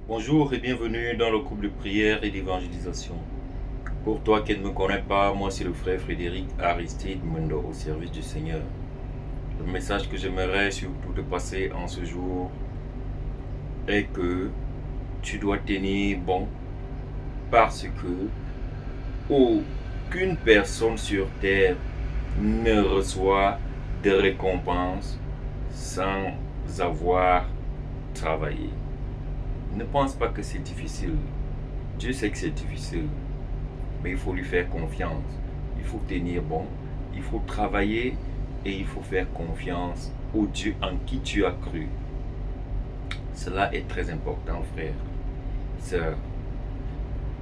Bonjour et bienvenue dans le couple de prière et d'évangélisation. Pour toi qui ne me connais pas, moi c'est le frère Frédéric Aristide Mundo au service du Seigneur. Le message que j'aimerais surtout te passer en ce jour est que tu dois tenir bon parce que aucune personne sur terre ne reçoit de récompense sans avoir travaillé. Ne pense pas que c'est difficile. Dieu sait que c'est difficile, mais il faut lui faire confiance. Il faut tenir bon, il faut travailler et il faut faire confiance au Dieu en qui tu as cru. Cela est très important, frère, sœur.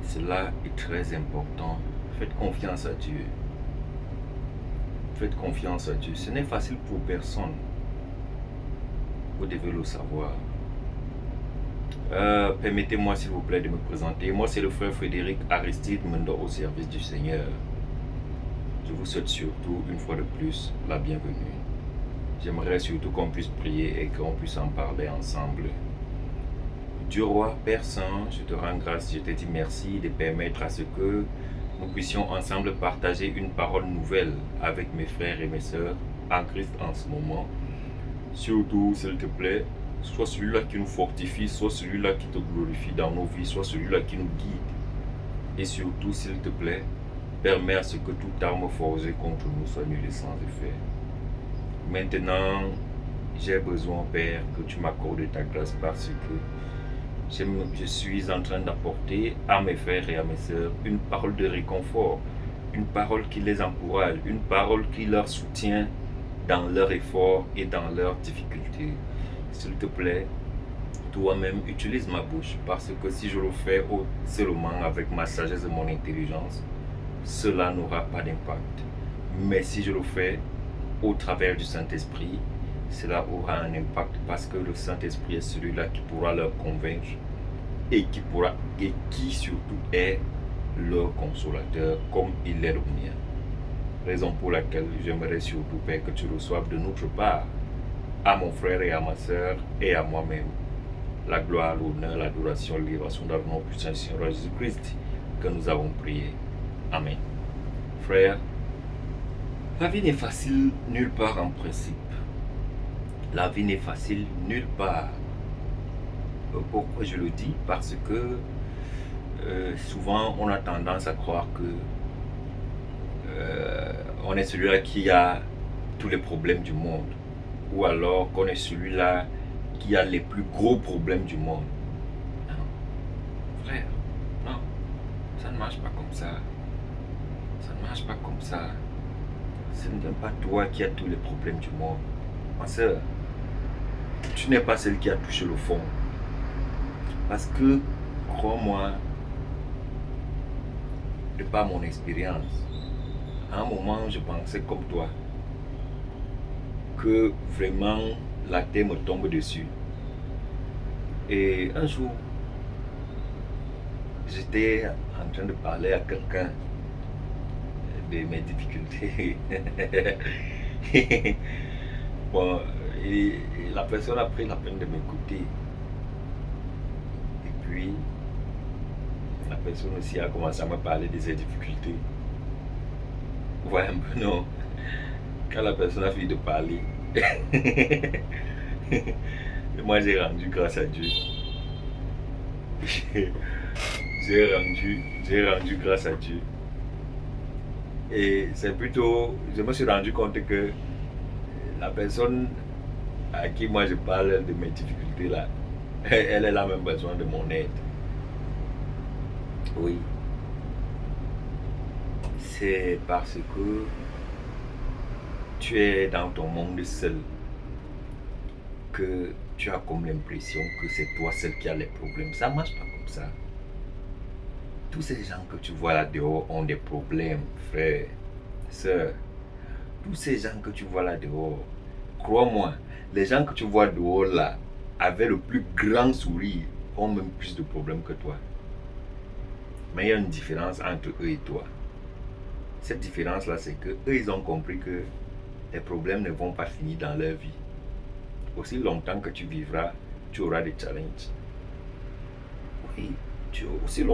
Cela est très important. Faites confiance à Dieu. Faites confiance à Dieu. Ce n'est facile pour personne. Vous devez le savoir. Permettez-moi s'il vous plaît de me présenter. Moi c'est le frère Frédéric Aristide Mundo au service du Seigneur. Je vous souhaite surtout une fois de plus la bienvenue. J'aimerais surtout qu'on puisse prier et qu'on puisse en parler ensemble. Dieu roi, Père Saint, je te rends grâce, je te dis merci de permettre à ce que nous puissions ensemble partager une parole nouvelle avec mes frères et mes sœurs en Christ en ce moment. Surtout, s'il te plaît, soit celui-là qui nous fortifie, soit celui-là qui te glorifie dans nos vies, soit celui-là qui nous guide. Et surtout, s'il te plaît, permets à ce que toute arme forgée contre nous soit nulle et sans effet. Maintenant, j'ai besoin, Père, que tu m'accordes ta grâce parce que je suis en train d'apporter à mes frères et à mes sœurs une parole de réconfort, une parole qui les encourage, une parole qui leur soutient dans leur effort et dans leurs difficultés. S'il te plaît, toi-même utilise ma bouche parce que si je le fais seulement avec ma sagesse et mon intelligence, cela n'aura pas d'impact. Mais si je le fais au travers du Saint-Esprit, cela aura un impact parce que le Saint-Esprit est celui-là qui pourra leur convaincre et qui surtout est leur consolateur comme il est le mien. Raison pour laquelle j'aimerais surtout, Père, que tu reçoives de notre part, à mon frère et à ma sœur et à moi-même, la gloire, l'honneur, l'adoration, l'élévation dans le nom puissant du Seigneur Jésus-Christ que nous avons prié. Amen. Frère, la vie n'est facile nulle part en principe. La vie n'est facile nulle part. Pourquoi je le dis? Parce que souvent on a tendance à croire que on est celui-là qui a tous les problèmes du monde, ou alors qu'on est celui-là qui a les plus gros problèmes du monde. Non, frère, non, ça ne marche pas comme ça. Ça ne marche pas comme ça. Ce n'est pas toi qui as tous les problèmes du monde. Ma soeur, tu n'es pas celle qui a touché le fond. Parce que, crois-moi, de par mon expérience, à un moment, je pensais comme toi, que vraiment la terre me tombe dessus. Et un jour, j'étais en train de parler à quelqu'un de mes difficultés. Bon, et la personne a pris la peine de m'écouter. Et puis, la personne aussi a commencé à me parler de ses difficultés. Ouais, un peu non. Quand la personne a fini de parler, moi j'ai rendu grâce à Dieu. j'ai rendu grâce à Dieu. Et c'est plutôt, je me suis rendu compte que la personne à qui moi je parle de mes difficultés là, elle a même besoin de mon aide. Oui. C'est parce que tu es dans ton monde seul que tu as comme l'impression que c'est toi seul qui a les problèmes. Ça marche pas comme ça. Tous ces gens que tu vois là dehors ont des problèmes, frère, sœur. Tous ces gens que tu vois là dehors, crois-moi, les gens que tu vois dehors là, avec le plus grand sourire, ont même plus de problèmes que toi. Mais il y a une différence entre eux et toi. Cette différence-là, c'est que eux, ils ont compris que tes problèmes ne vont pas finir dans leur vie. Aussi longtemps que tu vivras, tu auras des challenges. Oui, aussi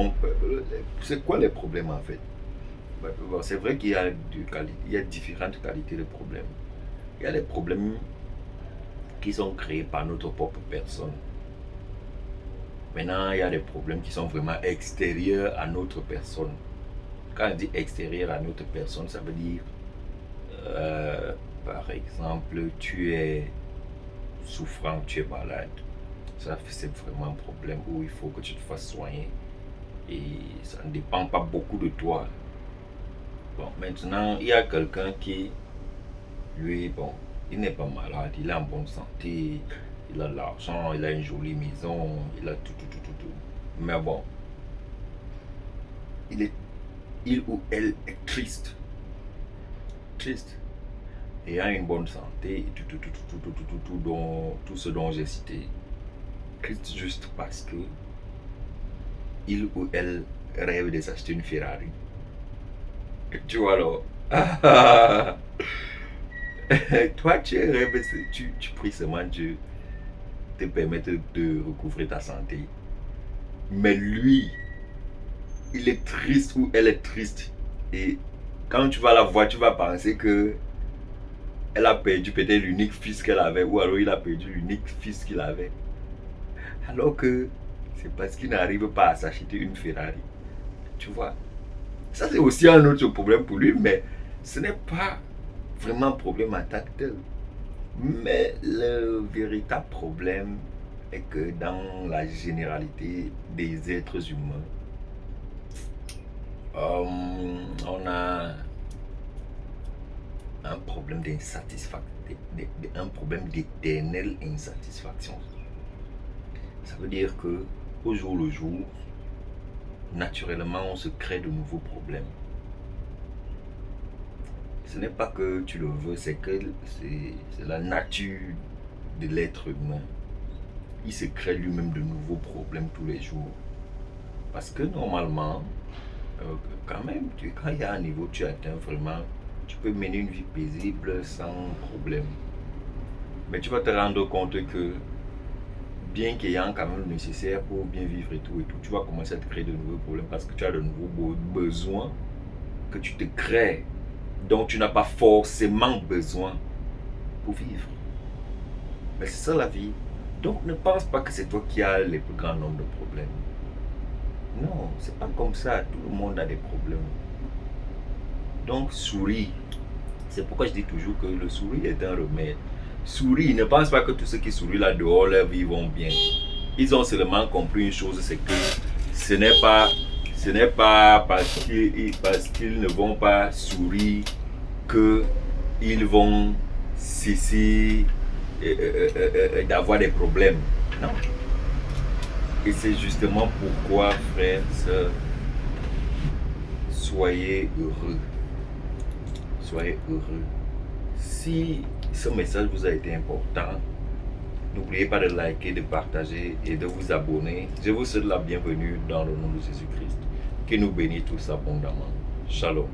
c'est quoi les problèmes en fait? Bon, c'est vrai qu'il y a il y a différentes qualités de problèmes. Il y a des problèmes qui sont créés par notre propre personne. Maintenant, il y a des problèmes qui sont vraiment extérieurs à notre personne. Quand on dit extérieur à notre personne, ça veut dire, par exemple, tu es souffrant, tu es malade. Ça, c'est vraiment un problème où il faut que tu te fasses soigner. Et ça ne dépend pas beaucoup de toi. Bon, maintenant, il y a quelqu'un qui, lui, bon, il n'est pas malade, il est en bonne santé, il a de l'argent, il a une jolie maison, il a tout. Mais bon, il ou elle est triste. Triste. Et a une bonne santé, et tout ce dont j'ai cité. Triste juste parce que il ou elle rêve de s'acheter une Ferrari. Tu vois alors. Toi, tu rêves, tu pries seulement Dieu te permettre de recouvrer ta santé. Mais lui, il est triste ou elle est triste. Et quand tu vas la voir, tu vas penser que elle a perdu peut-être l'unique fils qu'elle avait, ou alors il a perdu l'unique fils qu'il avait. Alors que c'est parce qu'il n'arrive pas à s'acheter une Ferrari. Tu vois. Ça, c'est aussi un autre problème pour lui, mais ce n'est pas vraiment un problème en tant que tel. Mais le véritable problème est que dans la généralité des êtres humains, on a un problème d'insatisfaction, un problème d'éternelle insatisfaction. Ça veut dire que au jour le jour, naturellement, on se crée de nouveaux problèmes. Ce n'est pas que tu le veux, c'est que c'est la nature de l'être humain. Il se crée lui-même de nouveaux problèmes tous les jours. Parce que normalement, quand même, quand il y a un niveau que tu atteins vraiment, tu peux mener une vie paisible sans problème. Mais tu vas te rendre compte que, bien qu'ayant quand même le nécessaire pour bien vivre et tout, tu vas commencer à te créer de nouveaux problèmes parce que tu as de nouveaux besoins que tu te crées, dont tu n'as pas forcément besoin pour vivre. Mais c'est ça la vie. Donc ne pense pas que c'est toi qui as le plus grand nombre de problèmes. Non, c'est pas comme ça. Tout le monde a des problèmes. Donc souris. C'est pourquoi je dis toujours que le sourire est un remède. Souris, ne pense pas que tous ceux qui sourient là dehors, leur vie vont bien. Ils ont seulement compris une chose, c'est que ce n'est pas parce qu'ils ne vont pas sourire qu'ils vont cesser d'avoir des problèmes. Non. Et c'est justement pourquoi, frères, sœurs, soyez heureux. Soyez heureux. Si ce message vous a été important, n'oubliez pas de liker, de partager et de vous abonner. Je vous souhaite la bienvenue dans le nom de Jésus-Christ. Qu'il nous bénisse tous abondamment. Shalom.